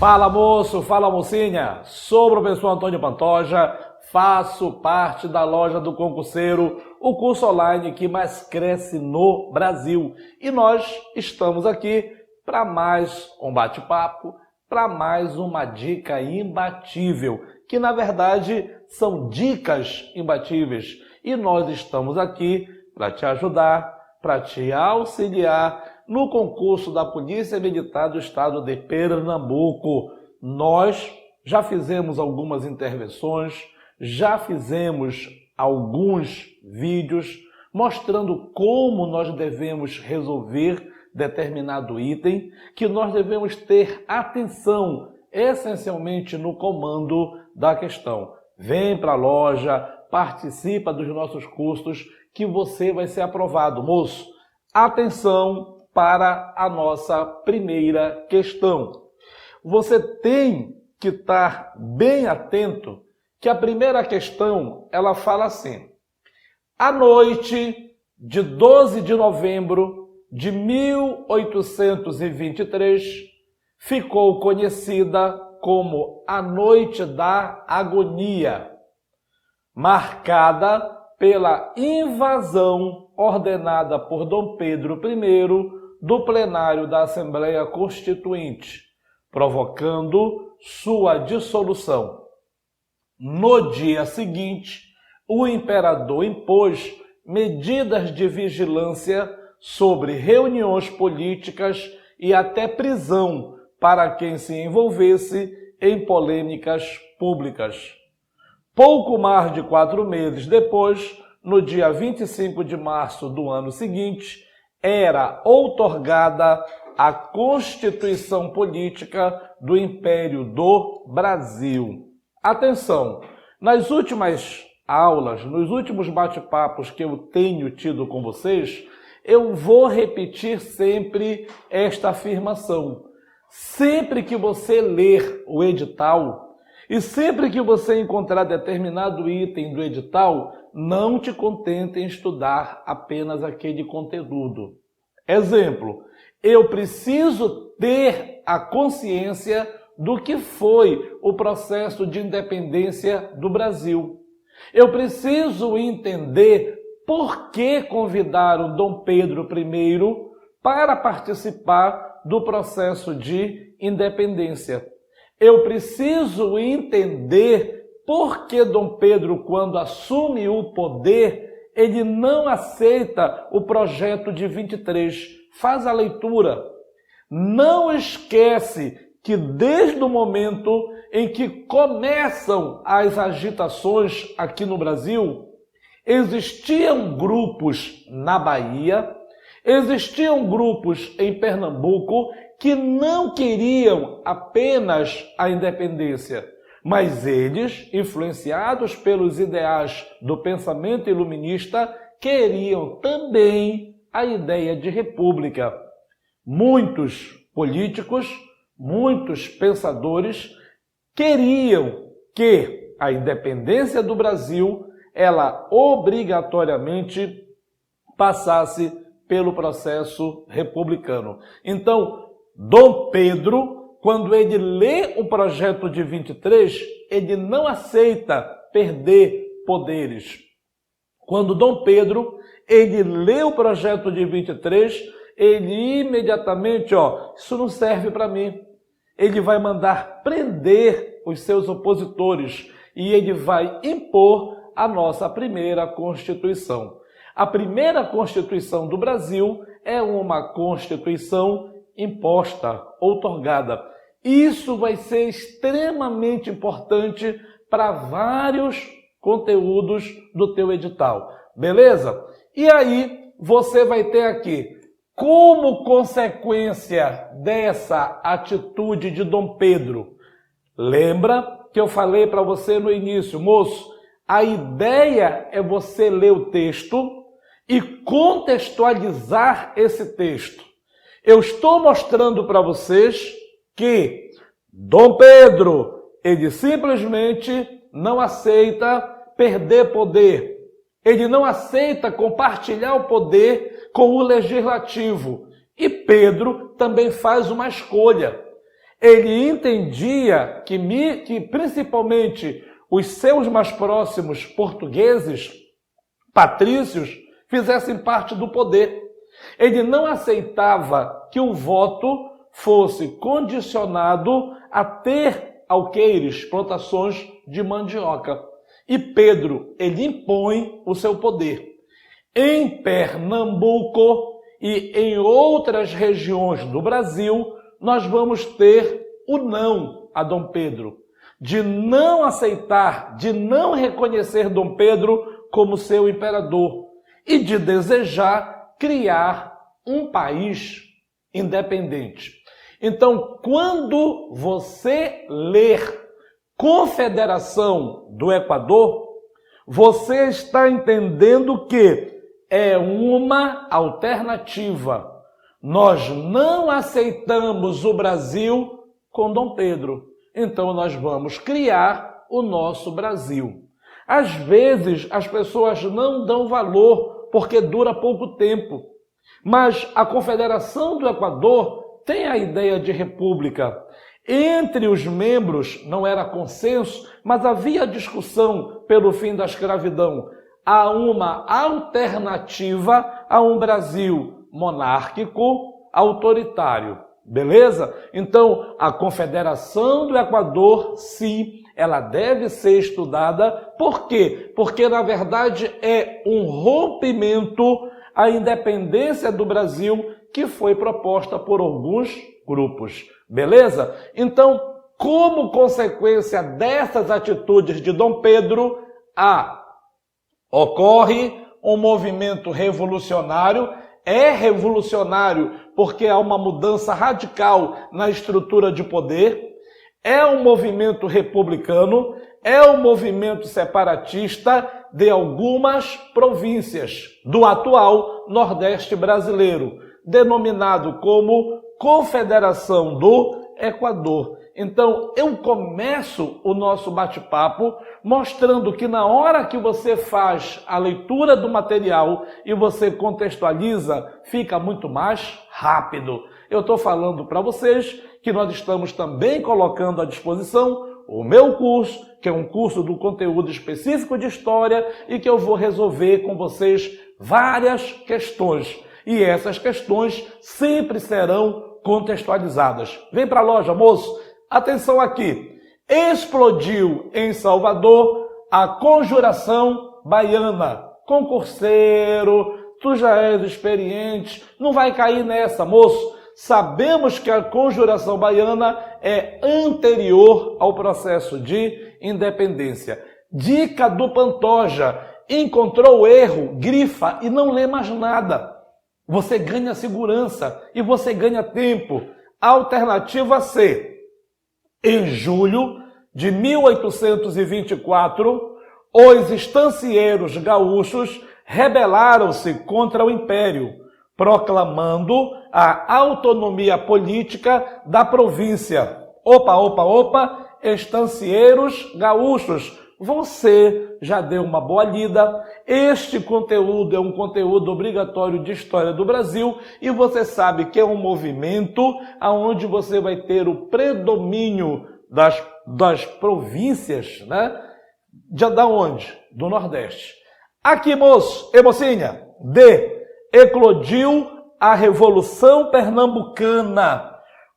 Fala moço, fala mocinha, sou o professor Antônio Pantoja, faço parte da loja do concurseiro, o curso online que mais cresce no Brasil. E nós estamos aqui para mais um bate-papo, para mais uma dica imbatível, que na verdade são dicas imbatíveis. E nós estamos aqui para te ajudar, para te auxiliar no concurso da Polícia Militar do Estado de Pernambuco. Nós já fizemos algumas intervenções, já fizemos alguns vídeos mostrando como nós devemos resolver determinado item, que nós devemos ter atenção essencialmente no comando da questão. Vem para a loja, participa dos nossos cursos que você vai ser aprovado. Moço, atenção para a nossa primeira questão. Você tem que estar bem atento que a primeira questão, ela fala assim: a noite de 12 de novembro de 1823 ficou conhecida como a Noite da Agonia, marcada pela invasão ordenada por Dom Pedro I do plenário da Assembleia Constituinte, provocando sua dissolução. No dia seguinte, o imperador impôs medidas de vigilância sobre reuniões políticas e até prisão para quem se envolvesse em polêmicas públicas. Pouco mais de 4 meses depois, no dia 25 de março do ano seguinte, era outorgada a Constituição Política do Império do Brasil. Atenção, nas últimas aulas, nos últimos bate-papos que eu tenho tido com vocês, eu vou repetir sempre esta afirmação. Sempre que você ler o edital e sempre que você encontrar determinado item do edital, não te contente em estudar apenas aquele conteúdo. Exemplo, eu preciso ter a consciência do que foi o processo de independência do Brasil. Eu preciso entender por que convidaram Dom Pedro I para participar do processo de independência. Eu preciso entender por que Dom Pedro, quando assume o poder, ele não aceita o projeto de 23. Faz a leitura. Não esquece que desde o momento em que começam as agitações aqui no Brasil, existiam grupos na Bahia, existiam grupos em Pernambuco que não queriam apenas a independência, mas eles, influenciados pelos ideais do pensamento iluminista, queriam também a ideia de república. Muitos políticos, muitos pensadores queriam que a independência do Brasil, ela obrigatoriamente passasse pelo processo republicano. Então, Dom Pedro, quando ele lê o projeto de 23, ele não aceita perder poderes. Quando Dom Pedro, ele lê o projeto de 23, ele imediatamente, isso não serve para mim. Ele vai mandar prender os seus opositores e ele vai impor a nossa primeira Constituição. A primeira Constituição do Brasil é uma Constituição imposta, outorgada. Isso vai ser extremamente importante para vários conteúdos do teu edital, beleza? E aí você vai ter aqui, como consequência dessa atitude de Dom Pedro, lembra que eu falei para você no início, moço, a ideia é você ler o texto e contextualizar esse texto. Eu estou mostrando para vocês que Dom Pedro, ele simplesmente não aceita perder poder. Ele não aceita compartilhar o poder com o legislativo. E Pedro também faz uma escolha. Ele entendia que principalmente os seus mais próximos portugueses, patrícios, fizessem parte do poder. Ele não aceitava que o voto fosse condicionado a ter alqueires, plantações de mandioca. E Pedro, ele impõe o seu poder. Em Pernambuco e em outras regiões do Brasil, nós vamos ter o não a Dom Pedro, de não aceitar, de não reconhecer Dom Pedro como seu imperador e de desejar criar um país independente. Então, quando você ler Confederação do Equador, você está entendendo que é uma alternativa. Nós não aceitamos o Brasil com Dom Pedro, então nós vamos criar o nosso Brasil. Às vezes as pessoas não dão valor porque dura pouco tempo, mas a Confederação do Equador tem a ideia de república. Entre os membros não era consenso, mas havia discussão pelo fim da escravidão. Há uma alternativa a um Brasil monárquico, autoritário. Beleza? Então, a Confederação do Equador, sim, ela deve ser estudada. Por quê? Porque, na verdade, é um rompimento à independência do Brasil que foi proposta por alguns grupos. Beleza? Então, como consequência dessas atitudes de Dom Pedro, ocorre um movimento revolucionário. É revolucionário porque há uma mudança radical na estrutura de poder, é um movimento republicano, é um movimento separatista de algumas províncias do atual Nordeste brasileiro, denominado como Confederação do Equador. Então, eu começo o nosso bate-papo mostrando que na hora que você faz a leitura do material e você contextualiza, fica muito mais rápido. Eu estou falando para vocês que nós estamos também colocando à disposição o meu curso, que é um curso do conteúdo específico de história e que eu vou resolver com vocês várias questões. E essas questões sempre serão contextualizadas. Vem para a loja, moço. Atenção aqui. Explodiu em Salvador a Conjuração Baiana. Concurseiro, tu já és experiente, não vai cair nessa, moço. Sabemos que a Conjuração Baiana é anterior ao processo de independência. Dica do Pantoja. Encontrou o erro, grifa e não lê mais nada. Você ganha segurança e você ganha tempo. Alternativa C. Em julho de 1824, os estancieiros gaúchos rebelaram-se contra o Império, proclamando a autonomia política da província. Opa, estancieiros gaúchos, você já deu uma boa lida. Este conteúdo é um conteúdo obrigatório de história do Brasil e você sabe que é um movimento onde você vai ter o predomínio das províncias, né? Da onde? Do Nordeste. Aqui, moço e mocinha, D. Eclodiu a Revolução Pernambucana,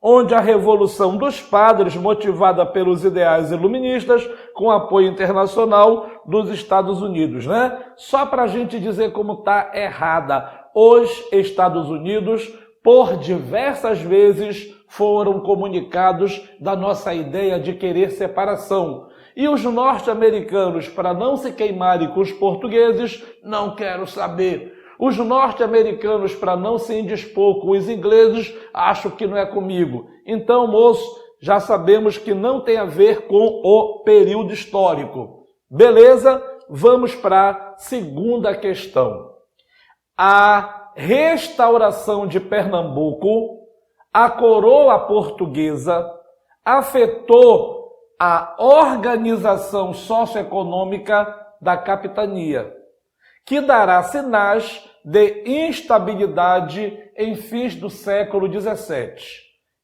onde a Revolução dos Padres, motivada pelos ideais iluministas, com apoio internacional dos Estados Unidos, né? Só para a gente dizer como está errada. Os Estados Unidos, por diversas vezes, foram comunicados da nossa ideia de querer separação. E os norte-americanos, para não se queimarem com os portugueses, não quero saber. Os norte-americanos, para não se indispor com os ingleses, acho que não é comigo. Então, moço, já sabemos que não tem a ver com o período histórico. Beleza? Vamos para a segunda questão. A restauração de Pernambuco, a coroa portuguesa, afetou a organização socioeconômica da capitania, que dará sinais de instabilidade em fins do século XVII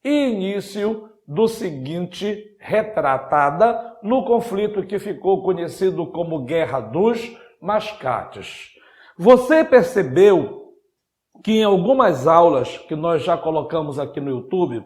e início do seguinte retratada no conflito que ficou conhecido como Guerra dos Mascates. Você percebeu que em algumas aulas que nós já colocamos aqui no YouTube,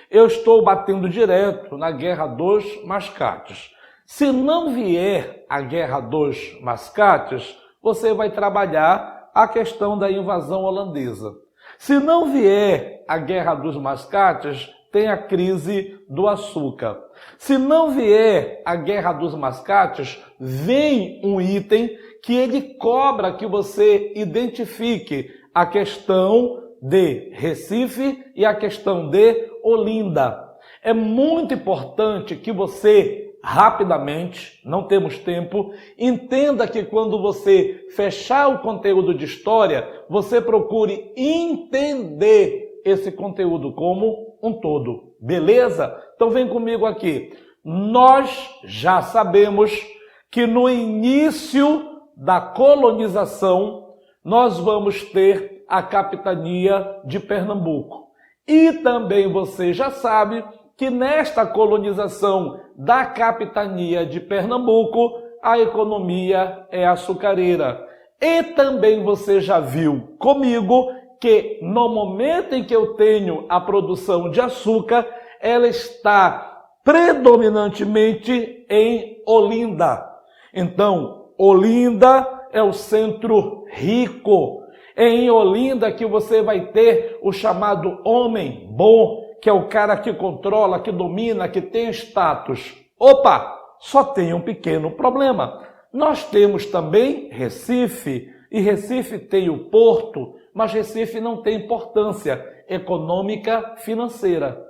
eu estou batendo direto na Guerra dos Mascates. Se não vier a Guerra dos Mascates, você vai trabalhar a questão da invasão holandesa. Se não vier a Guerra dos Mascates, tem a crise do açúcar. Se não vier a Guerra dos Mascates, vem um item que ele cobra que você identifique a questão de Recife e a questão de Olinda. É muito importante que você, rapidamente, não temos tempo, entenda que quando você fechar o conteúdo de história, você procure entender esse conteúdo como um todo. Beleza? Então vem comigo aqui. Nós já sabemos que no início da colonização, nós vamos ter a capitania de Pernambuco. E também você já sabe que nesta colonização da capitania de Pernambuco, a economia é açucareira. E também você já viu comigo que no momento em que eu tenho a produção de açúcar, ela está predominantemente em Olinda. Então, Olinda é o centro rico. É em Olinda que você vai ter o chamado homem bom, que é o cara que controla, que domina, que tem status. Opa, só tem um pequeno problema. Nós temos também Recife, e Recife tem o porto, mas Recife não tem importância econômica financeira.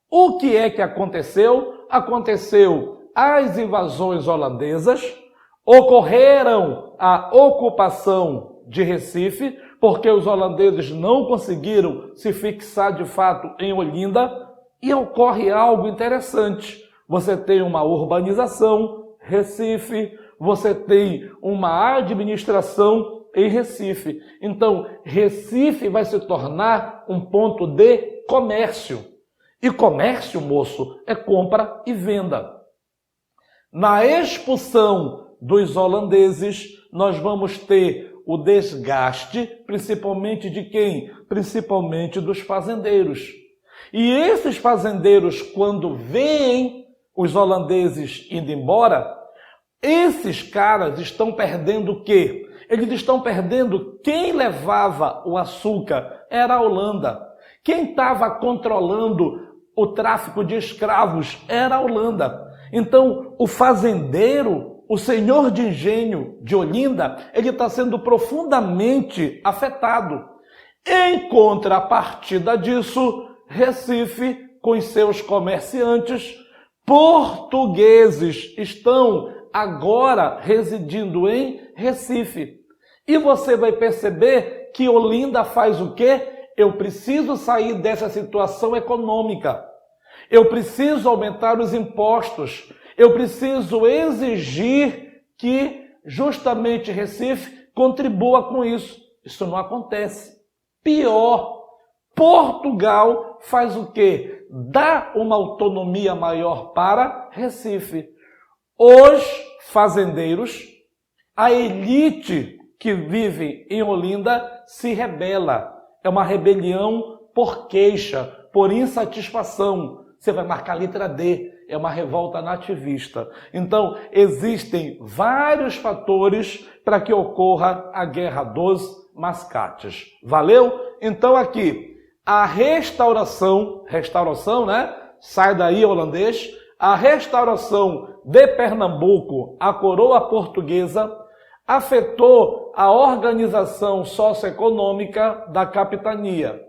O que é que aconteceu? Aconteceu as invasões holandesas, ocorreram a ocupação de Recife, porque os holandeses não conseguiram se fixar de fato em Olinda, e ocorre algo interessante. Você tem uma urbanização, Recife, você tem uma administração em Recife. Então, Recife vai se tornar um ponto de comércio. E comércio, moço, é compra e venda. Na expulsão dos holandeses, nós vamos ter o desgaste, principalmente de quem? Principalmente dos fazendeiros. E esses fazendeiros, quando veem os holandeses indo embora, esses caras estão perdendo o quê? Eles estão perdendo quem levava o açúcar era a Holanda. Quem estava controlando o tráfico de escravos era a Holanda. Então, o fazendeiro, o senhor de engenho de Olinda, ele está sendo profundamente afetado. Em contrapartida disso, Recife, com seus comerciantes, portugueses, estão agora residindo em Recife. E você vai perceber que Olinda faz o quê? Eu preciso sair dessa situação econômica. Eu preciso aumentar os impostos. Eu preciso exigir que justamente Recife contribua com isso. Isso não acontece. Pior, Portugal faz o quê? Dá uma autonomia maior para Recife. Os fazendeiros, a elite que vive em Olinda se rebela. É uma rebelião por queixa, por insatisfação. Você vai marcar a letra D. É uma revolta nativista. Então, existem vários fatores para que ocorra a Guerra dos Mascates. Valeu? Então, aqui, a restauração, né? Sai daí, holandês. A restauração de Pernambuco, a coroa portuguesa, afetou a organização socioeconômica da capitania,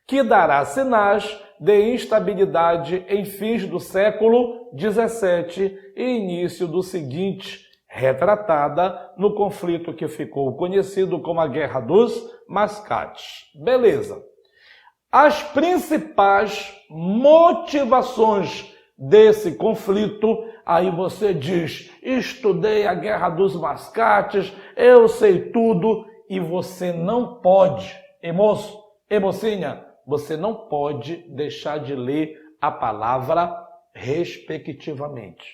que dará sinais de instabilidade em fins do século XVII e início do seguinte, retratada no conflito que ficou conhecido como a Guerra dos Mascates. Beleza. As principais motivações desse conflito, aí você diz, estudei a Guerra dos Mascates, eu sei tudo, e você não pode, mocinha, você não pode deixar de ler a palavra respectivamente.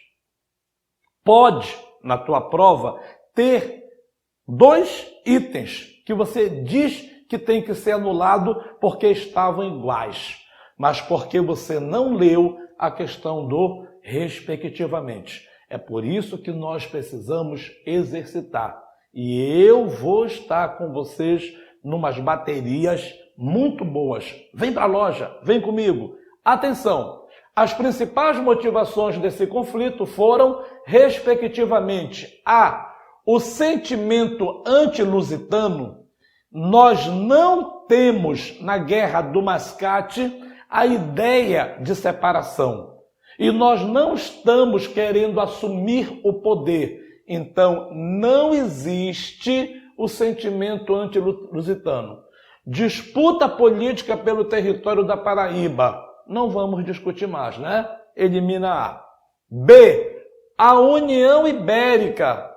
Pode, na tua prova, ter 2 itens que você diz que tem que ser anulado porque estavam iguais, mas porque você não leu a questão do respectivamente. É por isso que nós precisamos exercitar. E eu vou estar com vocês numas baterias muito boas. Vem para a loja, vem comigo. Atenção! As principais motivações desse conflito foram, respectivamente, o sentimento anti-lusitano. Nós não temos, na Guerra do Mascate, a ideia de separação. E nós não estamos querendo assumir o poder. Então, não existe o sentimento anti-lusitano. Disputa política pelo território da Paraíba. Não vamos discutir mais, né? Elimina A. B. A União Ibérica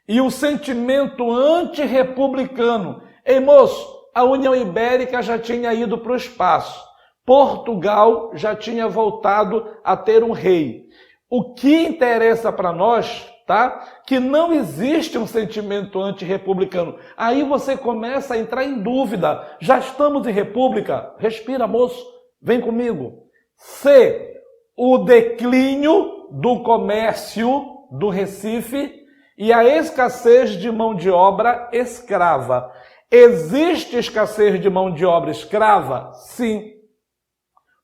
e o sentimento antirrepublicano. Ei, moço, a União Ibérica já tinha ido para o espaço. Portugal já tinha voltado a ter um rei. O que interessa para nós, tá? Que não existe um sentimento antirrepublicano. Aí você começa a entrar em dúvida. Já estamos em república? Respira, moço. Vem comigo. C. O declínio do comércio do Recife e a escassez de mão de obra escrava. Existe escassez de mão de obra escrava? Sim.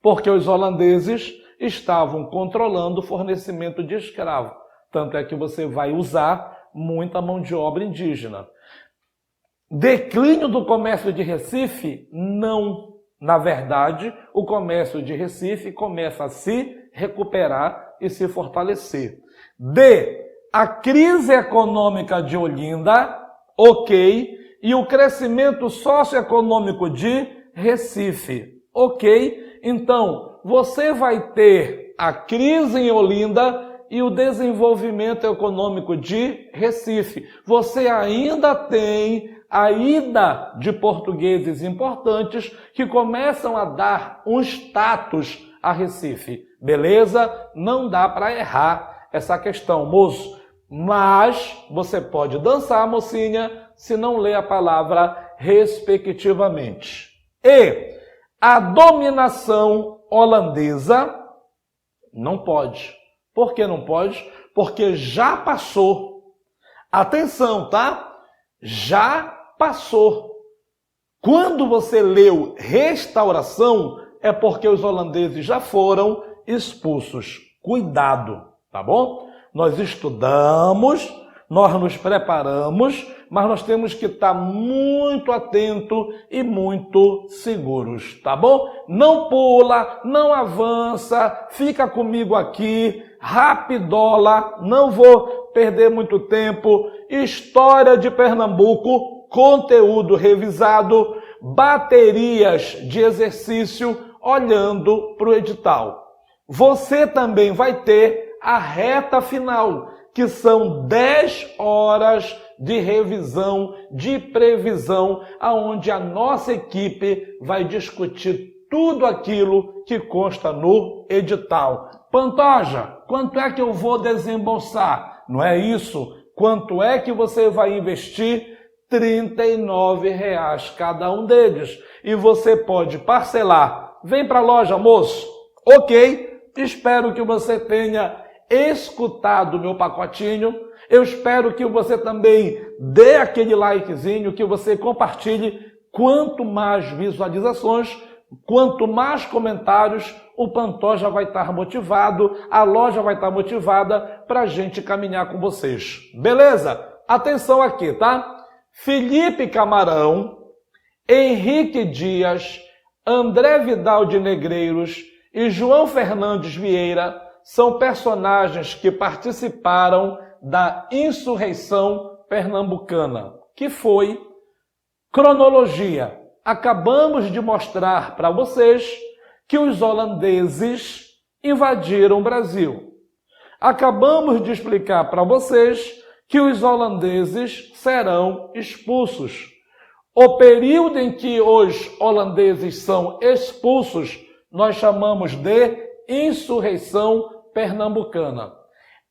Porque os holandeses estavam controlando o fornecimento de escravo. Tanto é que você vai usar muita mão de obra indígena. Declínio do comércio de Recife? Não. Na verdade, o comércio de Recife começa a se recuperar e se fortalecer. D. A crise econômica de Olinda, ok. E o crescimento socioeconômico de Recife, ok. Então, você vai ter a crise em Olinda e o desenvolvimento econômico de Recife. Você ainda tem a ida de portugueses importantes que começam a dar um status a Recife. Beleza? Não dá para errar essa questão, moço. Mas você pode dançar, mocinha, se não ler a palavra respectivamente. E a dominação holandesa não pode. Por que não pode? Porque já passou. Atenção, tá? Já passou. Quando você leu restauração, é porque os holandeses já foram expulsos. Cuidado, tá bom? Nós estudamos, nós nos preparamos, mas nós temos que estar muito atento e muito seguros, tá bom? Não pula, não avança, fica comigo aqui, rapidola, não vou perder muito tempo. História de Pernambuco, conteúdo revisado, baterias de exercício, olhando para o edital. Você também vai ter a reta final, que são 10 horas de revisão, de previsão, aonde a nossa equipe vai discutir tudo aquilo que consta no edital. Pantoja, quanto é que eu vou desembolsar? Não é isso? Quanto é que você vai investir? R$ 39,00 cada um deles. E você pode parcelar. Vem para a loja, moço. Ok? Espero que você tenha escutado o meu pacotinho. Eu espero que você também dê aquele likezinho, que você compartilhe. Quanto mais visualizações, quanto mais comentários, o Pantoja vai estar motivado, a loja vai estar motivada para a gente caminhar com vocês. Beleza? Atenção aqui, tá? Felipe Camarão, Henrique Dias, André Vidal de Negreiros e João Fernandes Vieira são personagens que participaram da insurreição pernambucana, que foi cronologia. Acabamos de mostrar para vocês que os holandeses invadiram o Brasil. Acabamos de explicar para vocês que os holandeses serão expulsos. O período em que os holandeses são expulsos, nós chamamos de insurreição pernambucana.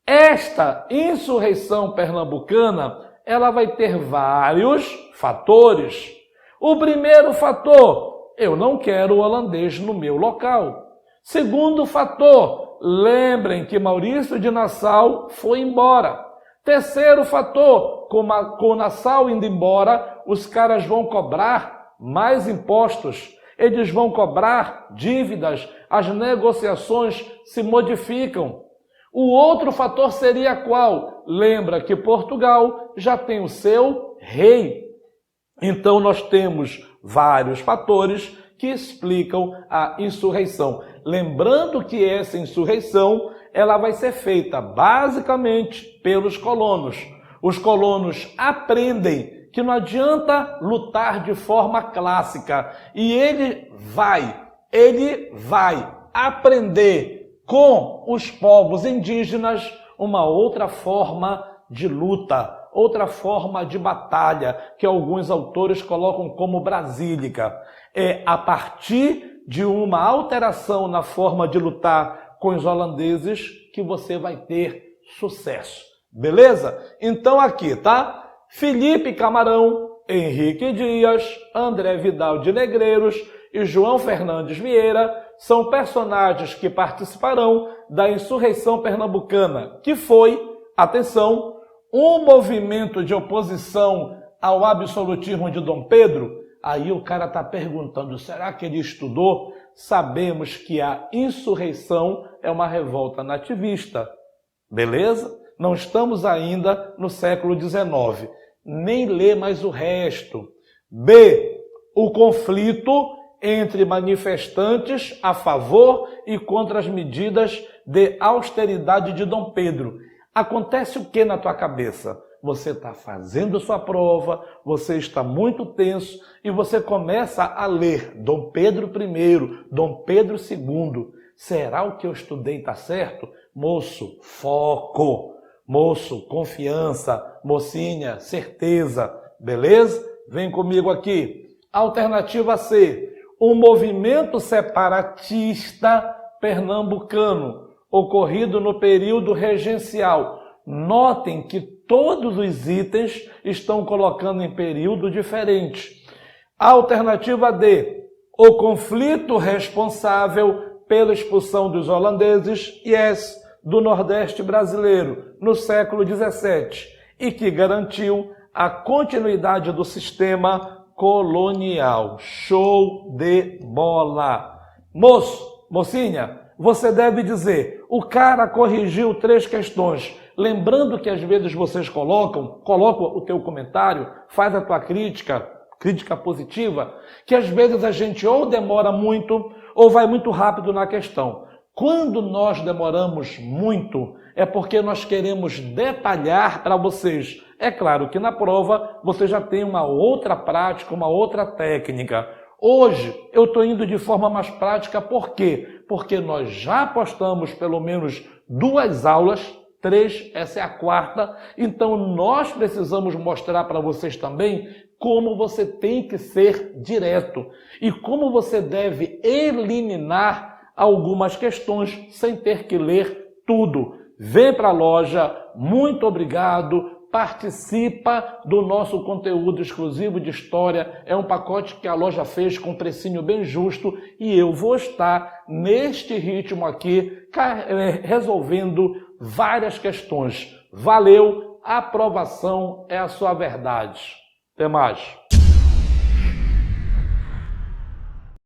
Esta insurreição pernambucana, ela vai ter vários fatores. O primeiro fator, eu não quero holandês no meu local. Segundo fator, lembrem que Maurício de Nassau foi embora. Terceiro fator, com Nassau indo embora, os caras vão cobrar mais impostos, eles vão cobrar dívidas, as negociações se modificam. O outro fator seria qual? Lembra que Portugal já tem o seu rei. Então nós temos vários fatores que explicam a insurreição. Lembrando que essa insurreição ela vai ser feita basicamente pelos colonos. Os colonos aprendem que não adianta lutar de forma clássica e ele vai aprender com os povos indígenas uma outra forma de luta, outra forma de batalha, que alguns autores colocam como brasílica. É a partir de uma alteração na forma de lutar com os holandeses que você vai ter sucesso. Beleza? Então aqui, tá? Felipe Camarão, Henrique Dias, André Vidal de Negreiros e João Fernandes Vieira são personagens que participarão da insurreição pernambucana, que foi, atenção, um movimento de oposição ao absolutismo de Dom Pedro. Aí o cara está perguntando, será que ele estudou? Sabemos que a insurreição é uma revolta nativista, beleza? Não estamos ainda no século XIX. Nem lê mais o resto. B. O conflito entre manifestantes a favor e contra as medidas de austeridade de Dom Pedro. Acontece o que na tua cabeça? Você está fazendo sua prova, você está muito tenso e você começa a ler Dom Pedro I, Dom Pedro II. Será o que eu estudei está certo? Moço, foco. Moço, confiança. Mocinha, certeza. Beleza? Vem comigo aqui. Alternativa C. Um movimento separatista pernambucano, ocorrido no período regencial. Notem que todos os itens estão colocando em período diferente. Alternativa D. O conflito responsável pela expulsão dos holandeses do Nordeste brasileiro no século XVII e que garantiu a continuidade do sistema colonial. Show de bola! Moço, mocinha, você deve dizer, o cara corrigiu 3 questões. Lembrando que às vezes vocês coloca o teu comentário, faz a tua crítica positiva, que às vezes a gente ou demora muito ou vai muito rápido na questão. Quando nós demoramos muito, é porque nós queremos detalhar para vocês. É claro que na prova você já tem uma outra prática, uma outra técnica. Hoje eu estou indo de forma mais prática, por quê? Porque nós já postamos pelo menos 2 aulas, 3, essa é a 4ª, então nós precisamos mostrar para vocês também como você tem que ser direto e como você deve eliminar algumas questões sem ter que ler tudo. Vem para a loja, muito obrigado, participa do nosso conteúdo exclusivo de história, é um pacote que a loja fez com um precinho bem justo e eu vou estar neste ritmo aqui resolvendo várias questões. Valeu, a aprovação é a sua verdade. Até mais.